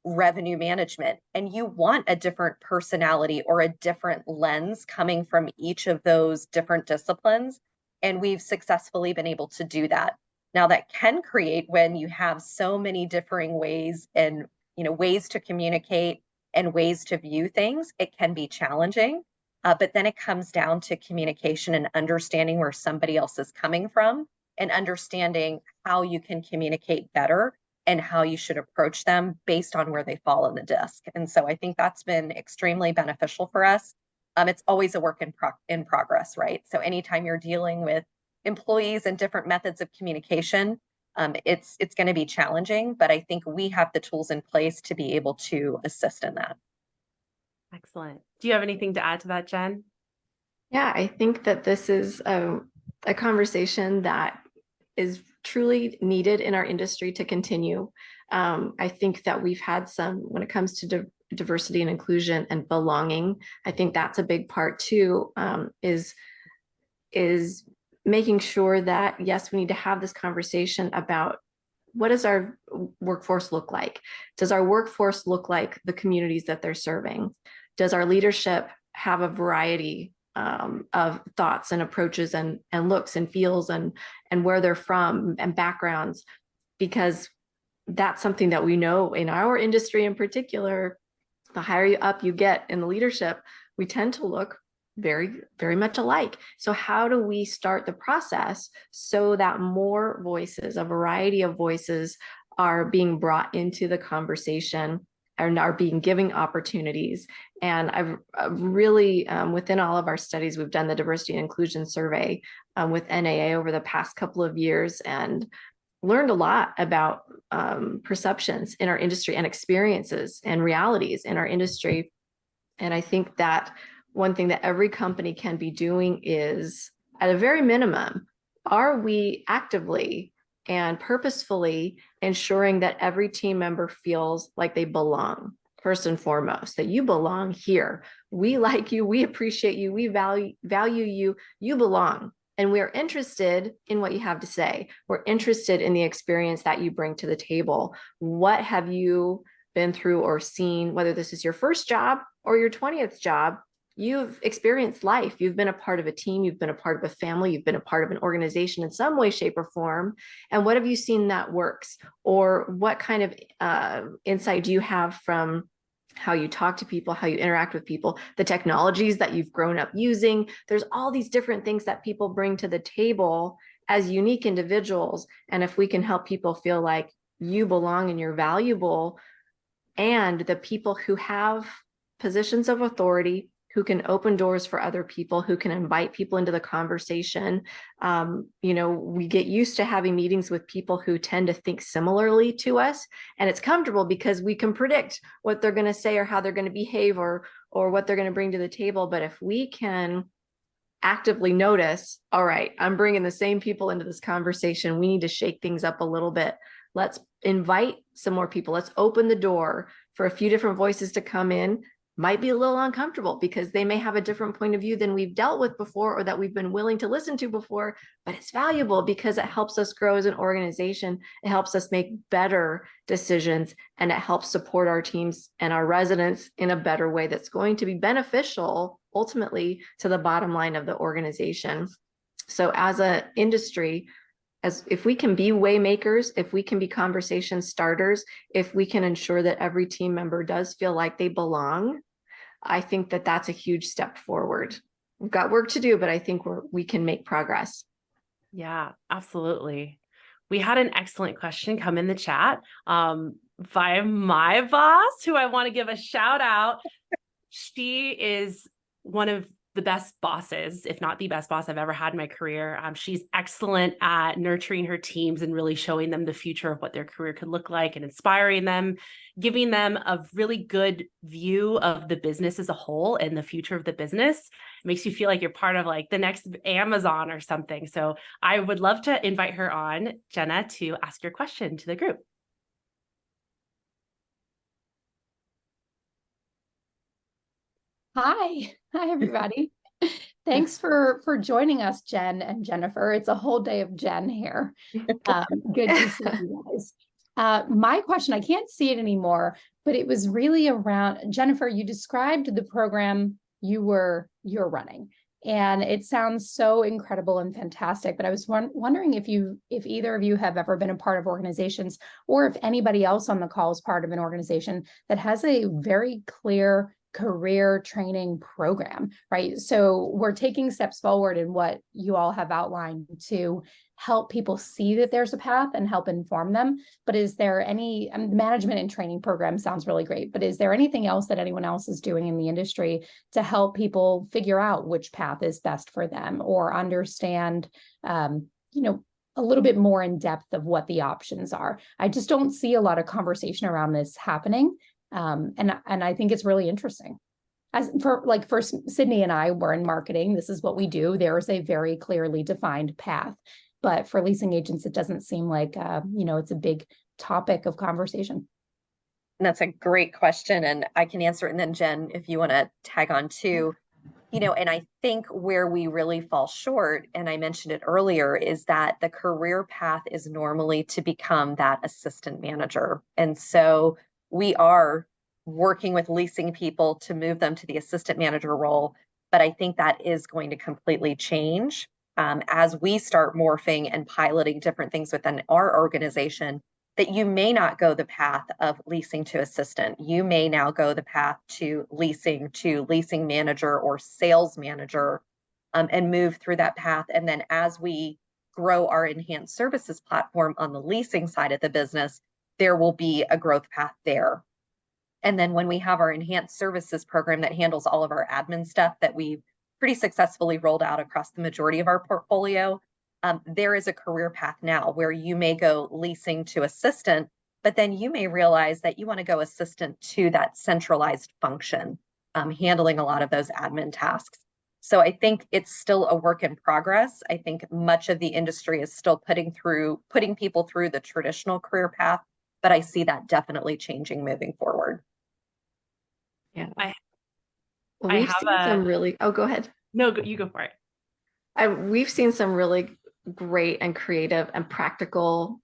revenue management. And you want a different personality or a different lens coming from each of those different disciplines. And we've successfully been able to do that. Now that can create, when you have so many differing ways and ways to communicate and ways to view things, it can be challenging. But then it comes down to communication and understanding where somebody else is coming from and understanding how you can communicate better and how you should approach them based on where they fall in the DISC. And so I think that's been extremely beneficial for us. It's always a work in progress, right? So anytime you're dealing with employees and different methods of communication, it's going to be challenging, but I think we have the tools in place to be able to assist in that. Excellent. Do you have anything to add to that, Jen? Yeah, I think that this is a conversation that is truly needed in our industry to continue. I think that we've had some, when it comes to diversity and inclusion and belonging, I think that's a big part too, is making sure that, yes, we need to have this conversation about what does our workforce look like? Does our workforce look like the communities that they're serving? Does our leadership have a variety of thoughts and approaches and looks and feels and where they're from and backgrounds? Because that's something that we know in our industry in particular, the higher up you get in the leadership, we tend to look very, very much alike. So how do we start the process so that more voices, a variety of voices, are being brought into the conversation and are being given opportunities? And I've really, within all of our studies, we've done the diversity and inclusion survey with NAA over the past couple of years and learned a lot about perceptions in our industry and experiences and realities in our industry. And I think that one thing that every company can be doing is, at a very minimum, are we actively and purposefully ensuring that every team member feels like they belong? First and foremost, that you belong here. We like you, we appreciate you, we value you, you belong. And we're interested in what you have to say. We're interested in the experience that you bring to the table. What have you been through or seen, whether this is your first job or your 20th job? You've experienced life. You've been a part of a team. You've been a part of a family. You've been a part of an organization in some way, shape, or form. And what have you seen that works? Or what kind of insight do you have from how you talk to people, how you interact with people, the technologies that you've grown up using? There's all these different things that people bring to the table as unique individuals. And if we can help people feel like you belong and you're valuable, and the people who have positions of authority, who can open doors for other people, who can invite people into the conversation. We get used to having meetings with people who tend to think similarly to us, and it's comfortable because we can predict what they're going to say or how they're going to behave or what they're going to bring to the table. But if we can actively notice, all right, I'm bringing the same people into this conversation, we need to shake things up a little bit. Let's invite some more people. Let's open the door for a few different voices to come in. Might be a little uncomfortable because they may have a different point of view than we've dealt with before or that we've been willing to listen to before, but it's valuable because it helps us grow as an organization. It helps us make better decisions, and it helps support our teams and our residents in a better way that's going to be beneficial ultimately to the bottom line of the organization. So as an industry, as if we can be way makers, if we can be conversation starters, if we can ensure that every team member does feel like they belong, I think that that's a huge step forward. We've got work to do, but I think we can make progress. Yeah, absolutely. We had an excellent question come in the chat by my boss, who I want to give a shout out. She is one of the best bosses, if not the best boss I've ever had in my career. She's excellent at nurturing her teams and really showing them the future of what their career could look like and inspiring them, giving them a really good view of the business as a whole and the future of the business. It makes you feel like you're part of like the next Amazon or something. So I would love to invite her on, Jenna, to ask your question to the group. Hi everybody. Thanks for joining us, Jen and Jennifer. It's a whole day of Jen here. Good to see you guys. My question, I can't see it anymore, but it was really around, Jennifer, you described the program you're running, and it sounds so incredible and fantastic. But I was wondering if either of you have ever been a part of organizations, or if anybody else on the call is part of an organization that has a very clear career training program, right? So we're taking steps forward in what you all have outlined to help people see that there's a path and help inform them. But is there any management and training program sounds really great, but is there anything else that anyone else is doing in the industry to help people figure out which path is best for them, or understand, a little bit more in depth of what the options are? I just don't see a lot of conversation around this happening. And I think it's really interesting. As for Sydney and I, we're in marketing. This is what we do. There is a very clearly defined path, but for leasing agents, it doesn't seem like, it's a big topic of conversation. And that's a great question, and I can answer it. And then Jen, if you want to tag on too, and I think where we really fall short, and I mentioned it earlier, is that the career path is normally to become that assistant manager. And so we are working with leasing people to move them to the assistant manager role. But I think that is going to completely change as we start morphing and piloting different things within our organization, that you may not go the path of leasing to assistant. You may now go the path to leasing manager or sales manager, and move through that path. And then as we grow our enhanced services platform on the leasing side of the business, there will be a growth path there. And then when we have our enhanced services program that handles all of our admin stuff that we've pretty successfully rolled out across the majority of our portfolio, there is a career path now where you may go leasing to assistant, but then you may realize that you want to go assistant to that centralized function, handling a lot of those admin tasks. So I think it's still a work in progress. I think much of the industry is still putting people through the traditional career path, but I see that definitely changing moving forward. Yeah. We've seen some really, oh, go ahead. No, you go for it. We've seen some really great and creative and practical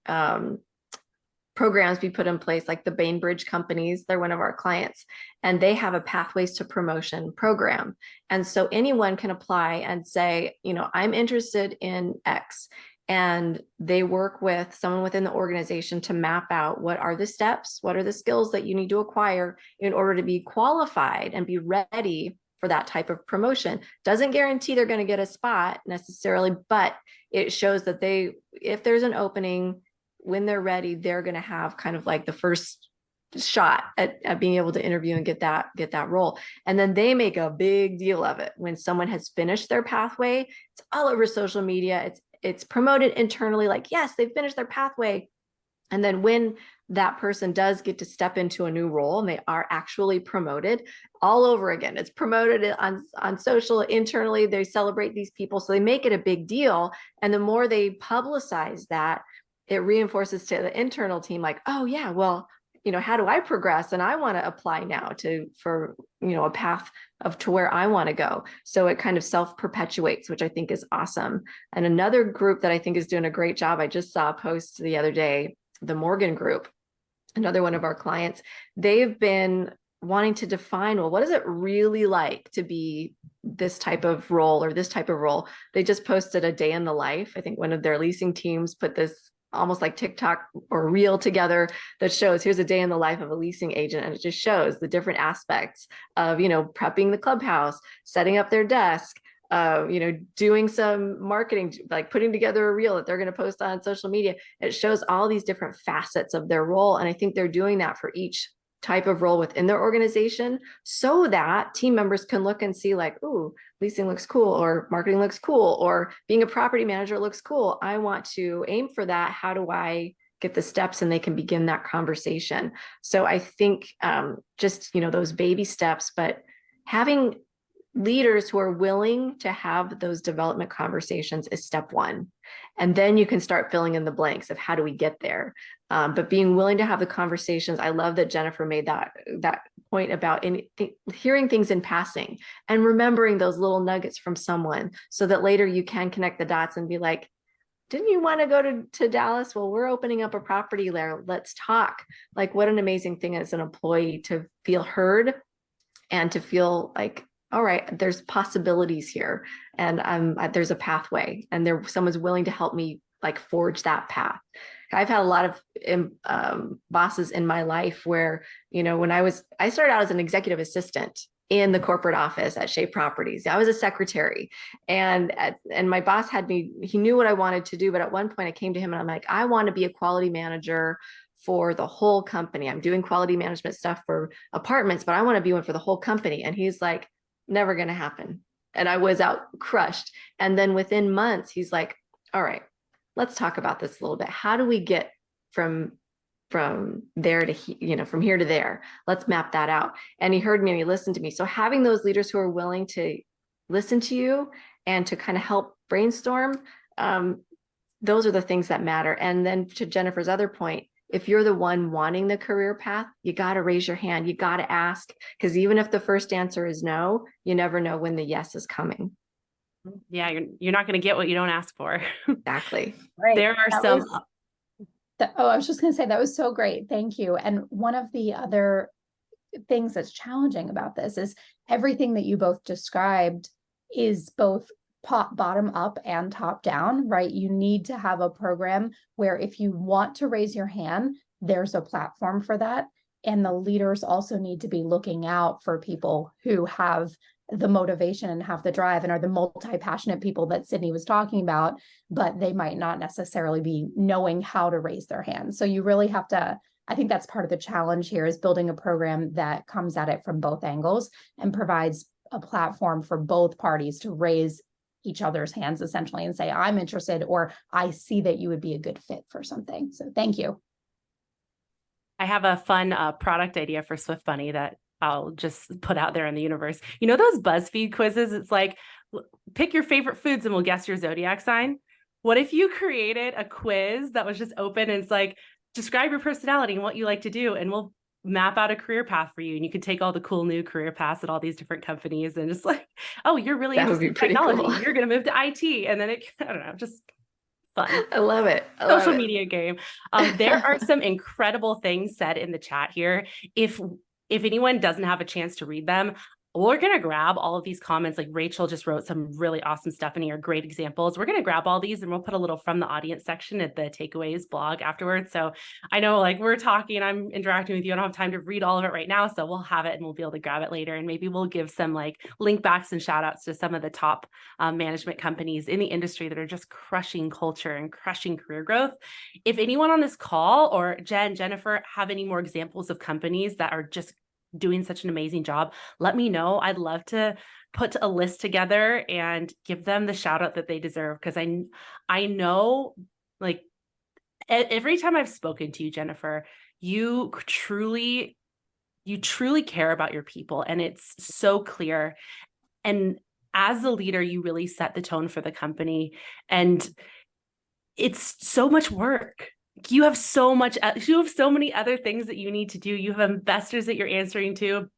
programs be put in place, like the Bainbridge companies. They're one of our clients, and they have a pathways to promotion program. And so anyone can apply and say, I'm interested in X. And they work with someone within the organization to map out what are the steps, what are the skills that you need to acquire in order to be qualified and be ready for that type of promotion. Doesn't guarantee they're going to get a spot necessarily, but it shows that if there's an opening, when they're ready, they're going to have kind of like the first shot at being able to interview and get that role. And then they make a big deal of it when someone has finished their pathway. It's all over social media. It's promoted internally, like, yes, they've finished their pathway. And then when that person does get to step into a new role and they are actually promoted, all over again, it's promoted on social, internally, they celebrate these people. So they make it a big deal. And the more they publicize that, it reinforces to the internal team, like, oh yeah, well, how do I progress? And I want to apply now for a path to where I want to go. So it kind of self-perpetuates, which I think is awesome. And another group that I think is doing a great job, I just saw a post the other day, the Morgan Group, another one of our clients, they've been wanting to define, well, what is it really like to be this type of role or this type of role? They just posted a day in the life. I think one of their leasing teams put this almost like TikTok or reel together that shows, here's a day in the life of a leasing agent. And it just shows the different aspects of, prepping the clubhouse, setting up their desk, doing some marketing, like putting together a reel that they're going to post on social media. It shows all these different facets of their role. And I think they're doing that for each type of role within their organization so that team members can look and see like, ooh, leasing looks cool, or marketing looks cool, or being a property manager looks cool. I want to aim for that. How do I get the steps? And they can begin that conversation. So I think just, those baby steps, but having leaders who are willing to have those development conversations is step one. And then you can start filling in the blanks of how do we get there. But being willing to have the conversations. I love that Jennifer made that point about hearing things in passing and remembering those little nuggets from someone so that later you can connect the dots and be like, didn't you want to go to Dallas? Well, we're opening up a property there. Let's talk. Like, what an amazing thing as an employee to feel heard and to feel like, all right, there's possibilities here, and there's a pathway, and someone's willing to help me like forge that path. I've had a lot of bosses in my life where, when I started out as an executive assistant in the corporate office at Shea Properties. I was a secretary, and my boss he knew what I wanted to do. But at one point I came to him and I'm like, I want to be a quality manager for the whole company. I'm doing quality management stuff for apartments, but I want to be one for the whole company. And he's like, never going to happen. And I was out crushed. And then within months, he's like, all right, let's talk about this a little bit. How do we get from there to, from here to there? Let's map that out. And he heard me and he listened to me. So having those leaders who are willing to listen to you and to kind of help brainstorm, those are the things that matter. And then to Jennifer's other point, if you're the one wanting the career path, you got to raise your hand. You got to ask, because even if the first answer is no, you never know when the yes is coming. Yeah, you're not going to get what you don't ask for. Exactly. Right. There are I was just going to say that was so great. Thank you. And one of the other things that's challenging about this is everything that you both described is both bottom up and top down, right? You need to have a program where if you want to raise your hand, there's a platform for that. And the leaders also need to be looking out for people who have the motivation and have the drive and are the multi-passionate people that Sydney was talking about, but they might not necessarily be knowing how to raise their hand. So you really have to, I think that's part of the challenge here, is building a program that comes at it from both angles and provides a platform for both parties to raise each other's hands essentially and say, I'm interested, or I see that you would be a good fit for something. So thank you. I have a fun product idea for Swift Bunny that I'll just put out there in the universe. You know, those BuzzFeed quizzes, it's like, pick your favorite foods and we'll guess your zodiac sign. What if you created a quiz that was just open and it's like, describe your personality and what you like to do, and we'll map out a career path for you. And you could take all the cool new career paths at all these different companies and just like, oh, you're really interested in technology. Cool. You're going to move to IT. And then I don't know, just fun. I love it. Social media game. There are some incredible things said in the chat here. If anyone doesn't have a chance to read them, we're going to grab all of these comments. Like Rachel just wrote some really awesome stuff in here, great examples. We're going to grab all these and we'll put a little from the audience section at the takeaways blog afterwards. So I know like we're talking, I'm interacting with you. I don't have time to read all of it right now. So we'll have it and we'll be able to grab it later. And maybe we'll give some like link backs and shout outs to some of the top management companies in the industry that are just crushing culture and crushing career growth. If anyone on this call or Jennifer have any more examples of companies that are just doing such an amazing job, let me know. I'd love to put a list together and give them the shout out that they deserve. Because I know like every time I've spoken to you, Jennifer, you truly care about your people, and it's so clear. And as a leader, you really set the tone for the company, and it's so much work. you have so much, you have so many other things that you need to do. You have investors that you're answering to.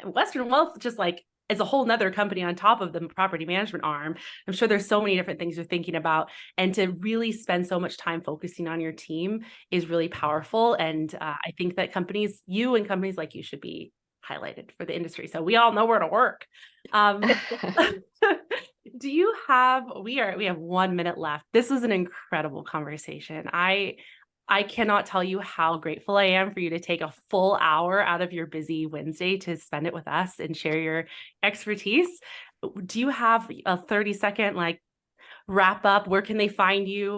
Western Wealth just like is a whole nother company on top of the property management arm. I'm sure there's so many different things you're thinking about, and to really spend so much time focusing on your team is really powerful. And I think that companies, you and companies like you, should be highlighted for the industry, so we all know where to work. Do you have, we have 1 minute left. This was an incredible conversation. I cannot tell you how grateful I am for you to take a full hour out of your busy Wednesday to spend it with us and share your expertise. Do you have a 30-second like wrap up? Where can they find you?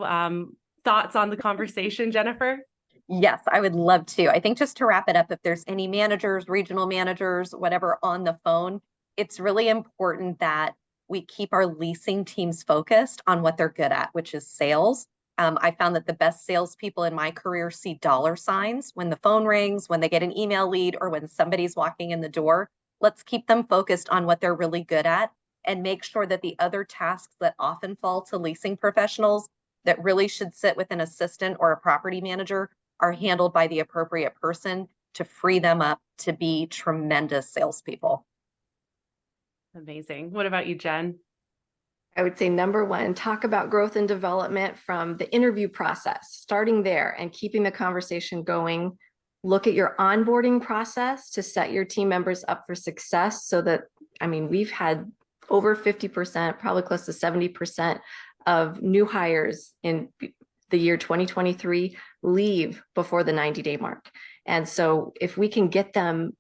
Thoughts on the conversation, Jennifer? Yes, I would love to. I think just to wrap it up, if there's any managers, regional managers, whatever on the phone, it's really important that we keep our leasing teams focused on what they're good at, which is sales. I found that the best salespeople in my career see dollar signs when the phone rings, when they get an email lead, or when somebody's walking in the door. Let's keep them focused on what they're really good at and make sure that the other tasks that often fall to leasing professionals that really should sit with an assistant or a property manager are handled by the appropriate person to free them up to be tremendous salespeople. Amazing. What about you, Jen? I would say number one, talk about growth and development from the interview process, starting there and keeping the conversation going. Look at your onboarding process to set your team members up for success so that, I mean, we've had over 50%, probably close to 70% of new hires in the year 2023 leave before the 90-day mark. And so if we can get them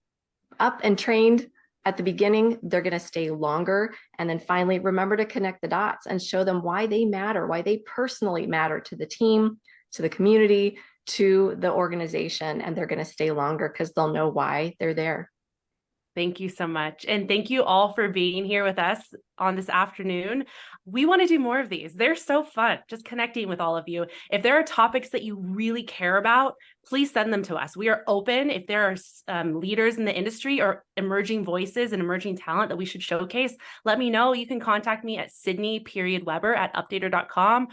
up and trained at the beginning, they're going to stay longer. And then finally, remember to connect the dots and show them why they matter, why they personally matter to the team, to the community, to the organization, and they're going to stay longer because they'll know why they're there. Thank you so much. And thank you all for being here with us on this afternoon. We want to do more of these. They're so fun, just connecting with all of you. If there are topics that you really care about, please send them to us. We are open. If there are leaders in the industry or emerging voices and emerging talent that we should showcase, let me know. You can contact me at sydney.weber@updater.com.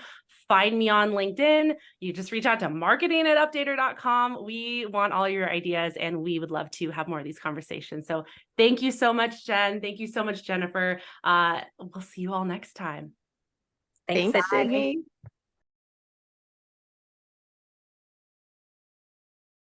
Find me on LinkedIn. You just reach out to marketing@updater.com. We want all your ideas, and we would love to have more of these conversations. So thank you so much, Jen. Thank you so much, Jennifer. We'll see you all next time. Thanks, Thanks, Sydney. Sydney.